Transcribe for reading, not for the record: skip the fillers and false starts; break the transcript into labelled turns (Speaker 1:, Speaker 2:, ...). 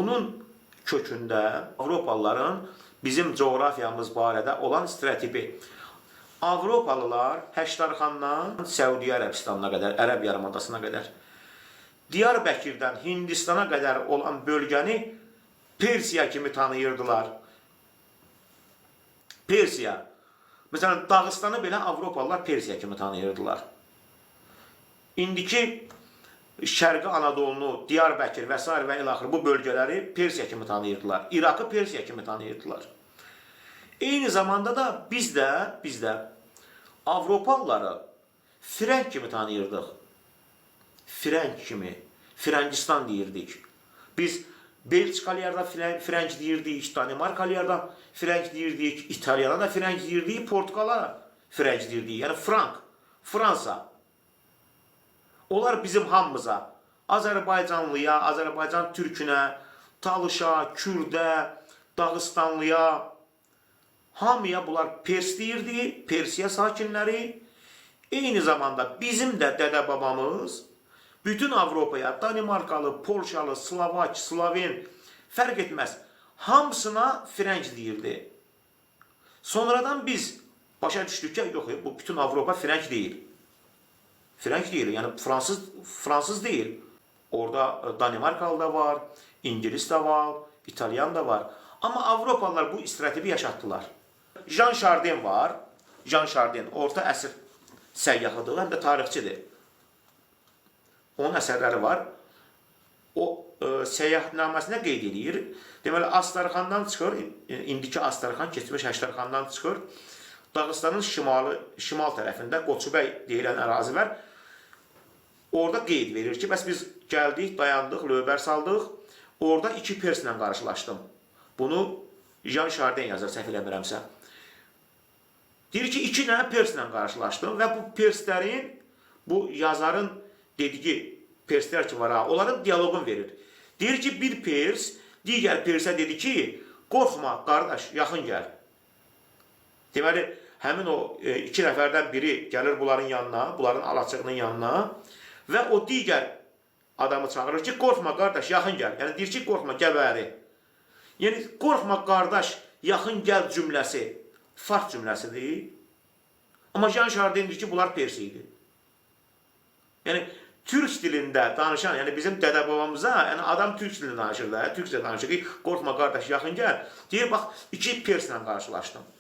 Speaker 1: Bunun kökündə Avropalıların bizim coğrafiyamız barədə olan stereotipi. Avropalılar Həştarxandan Səudiyyə Ərəbistanına qədər, Ərəb yarımadasına qədər, Diyarbəkirdən Hindistana qədər olan bölgəni Persiya kimi tanıyırdılar. Persiya. Məsələn, Dağıstanı belə Avropalılar Persiya kimi tanıyırdılar. İndiki Şərqi Anadolunu, Diyarbəkir və s. və ilaxır bu bölgələri Persiya kimi tanıyırdılar. İraqı Persiya kimi tanıyırdılar. Eyni zamanda da biz də Avropalıları Firəng kimi tanıyırdıq. Firəng kimi, Firəngistan deyirdik. Biz Belçikalılarda Firəng deyirdik, Danimarkalılarda Firəng deyirdik, İtaliyada da Firəng deyirdik, Portuqala Firəng deyirdik. Yəni Fransa. Onlar bizim hamımıza, Azərbaycanlıya, Azərbaycan türkünə, Talışa, Kürdə, Dağıstanlıya, hamıya bunlar Pers deyirdi, Persiya sakinləri. Eyni zamanda bizim də dədə-babamız bütün Avropaya, Danimarkalı, Polşalı, Slovak, Sloven, fərq etməz, hamısına Firəng deyirdi. Sonradan biz başa düşdük ki, yox, bu bütün Avropa Firəng deyil. Firəng deyil, yəni Fransız deyil. Orada Danimarkalı da var, İngiliz de var, İtalyan da var. Amma Avropalılar bu stereotipi yaşatdılar. Jean Chardin var. Jean Chardin orta əsr səyyahıdır, həm də tarixçidir. Onun əsərləri var. O səyyahnamasına qeyd edir. Deməli, Astarxandan çıxır, indiki Astarxan, keçmiş Həştarxandan çıxır. Dağıstanın şimal tərəfində Qoçubəy deyilən ərazi var. Orada qeyd verir ki, bəs biz gəldik, dayandıq, lövbər saldıq. Orada iki perslə qarşılaşdım. Bunu Jean Chardin yazır, səhv eləmirəmsə. Deyir ki, iki dənə perslə qarşılaşdım və bu perslərin, bu yazarın dediyi perslər ki var, onların dialoqunu verir. Deyir ki, bir pers digər persə dedi ki, qorxma, qardaş, yaxın gəl. Deməli, həmin o iki nəfərdən biri gəlir bunların yanına, bunların alaçığının yanına və o digər adamı çağırır ki, qorxma, qardaş, yaxın gəl. Yəni, deyir ki, qorxma, gəl bəri. Yəni, qorxma, qardaş, yaxın gəl cümləsi fars cümləsidir. Amma Jean Chardin deyir ki, bunlar persi idi. Yəni, türk dilində danışan, yəni bizim dədə-babamıza, yəni adam türk dilində danışır da, türkcə danışır ki, qorxma, qardaş, yaxın gəl. Deyir, bax, iki perslə qarşılaşdım.